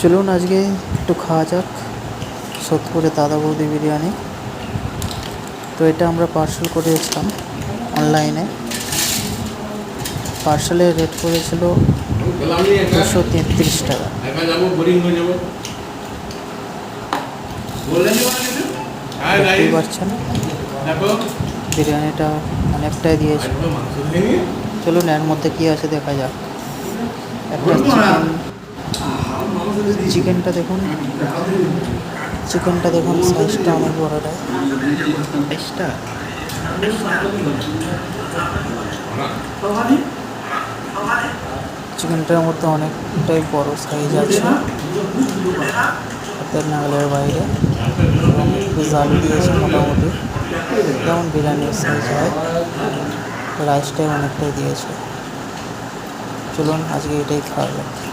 চলুন আজকে একটু খাওয়া যাক সোদপুরে দাদা বৌদি বিরিয়ানি। তো এটা আমরা পার্সেল করেছিলাম অনলাইনে। পার্সেলের রেট করেছিল 233 টাকা। দেখতেই পাচ্ছেন বিরিয়ানিটা অনেকটাই দিয়েছে। চলুন এর মধ্যে কী আছে দেখা যাক। একটা চিকেনটা দেখুন, সাইজটা অনেক বড়টা। সাইজটা চিকেনটার মধ্যে অনেকটাই বড় সাইজ আছে, হাতের নাগালের বাইরে, এবং একটু জাল দিয়েছে মোটামুটি যেমন বিরিয়ানির সাইজ হয়। রাইসটাই অনেকটাই দিয়েছে। চলুন আজকে এটাই খাওয়া যাক।